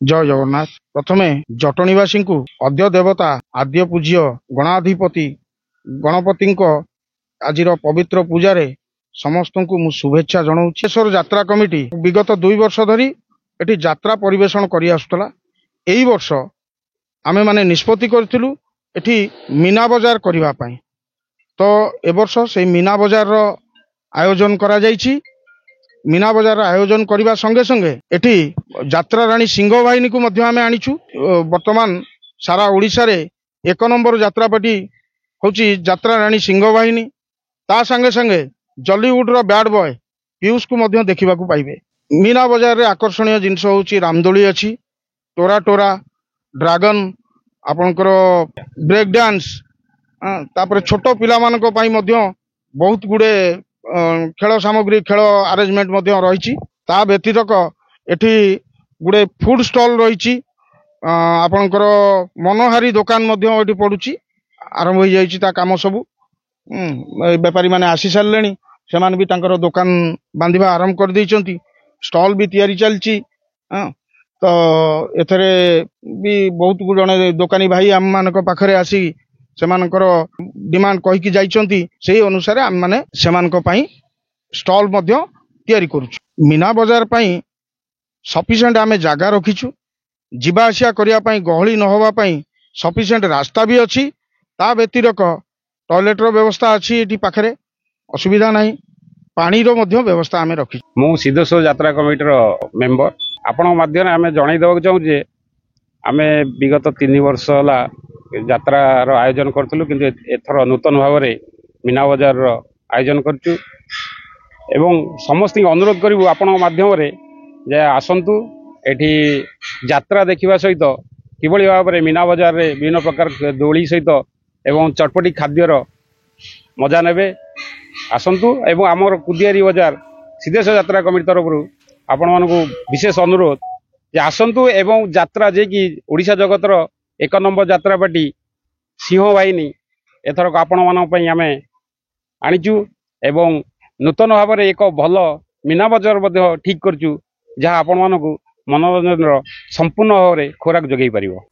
जय जगन्नाथ। प्रथमे जटणीवासी को अद्य देवता आद्य पूज्य गणाधिपति गणपति आज पवित्र पूजा रे समस्त को मु शुभेच्छा जनाऊँ। यात्रा कमिटी विगत 2 वर्ष धरी एटी यात्रा परिवेषण करि आसुतला। एई वर्ष आमे माने निष्पत्ति करथिलु एटी मीना बजार करिवा पई। तो ए वर्ष से मीना बजार रो आयोजन करा जायछि। मीना बजार आयोजन करने संगे संगे एटी यात्रा राणी सिंह बाहिनी को मध्य आमे आनिछु। वर्तमान सारा ओडिशा रे 1 नंबर यात्रापाटी होची यात्रा राणी सिंह बाहिनी। ता संगे संगे जॉलीवुड रो बैड बॉय पीयूष को मध्य देखा पाइबे। मीना बजार रे आकर्षणीय जिनस होची रामदोली अछि, टोरा टोरा, ड्रैगन, आपनकर ब्रेक डांस, तापर छोट पिला मानको पई मध्य बहुत गुडे खेल सामग्री खेल आरेंजमेंट मध्य रही। ता व्यतीत एठी गुडे फूड स्टॉल रही। आपनकर मनोहारी दुकान मध्य एठी पडुची, आरंभ हो जाइछि ता काम सब। व्यापारी माने आसी सारलेनी, सेमान भी तांकर दुकान बांधिबा आरंभ कर दैचंती। स्टॉल भी तैयारी चलची। तो एथरे भी बहुत जने दुकानी भाई आम मानक पाखरे आसी सेमानकर डिमांड कहिकी जाइचंती। सेही अनुसार आम माने सेमानक पई स्टॉल मध्य तैयारी करूछु। मीना बजार पई सफिशिएंट आमे जागा रखिछु। जीवा आसिया करिया पई गहली न होवा पई सफिशिएंट रास्ता भी अछि। ता व्यतिरक टॉयलेट रो व्यवस्था अछि। एटी पाखरे असुविधा नाही। पानी रो मध्य व्यवस्था आमे रखी। मु सिद्धेश्वर यात्रा कमिटी रो मेंबर। आपण माध्यम आमे जणाई देबा चाहू जे आमे विगत 3 वर्ष होला यात्रा रो आयोजन करथलु, किंतु एथर नूतन भाव रे मीना बाजार रो आयोजन करछु। एवं समस्त अनुरोध करू आपण माध्यम रे जे आसंतु एठी यात्रा देखिबा सहित किबळी भाव रे मीना बाजार रे विभिन्न प्रकार दोली सहित एवं चटपटी खाद्य रो मजा नेबे। आसंतु एवं आमर कुदियारी बाजार सिद्धेश्वर यात्रा कमिटी तरफ आपण मानकु विशेष अनुरोध जे आसंतु एवं यात्रा जे कि ओडिशा जगत रो 1 नंबर यात्रापाटी सिंह बाहिनी एथरक आपण मान पई आमे आनिचु। एवं नूतन भाव में एक भल मीना बजार ठीक करचु, जहाँ आपण मानकु मनोरंजन संपूर्ण भाव में खोराक जोगई पारिबो।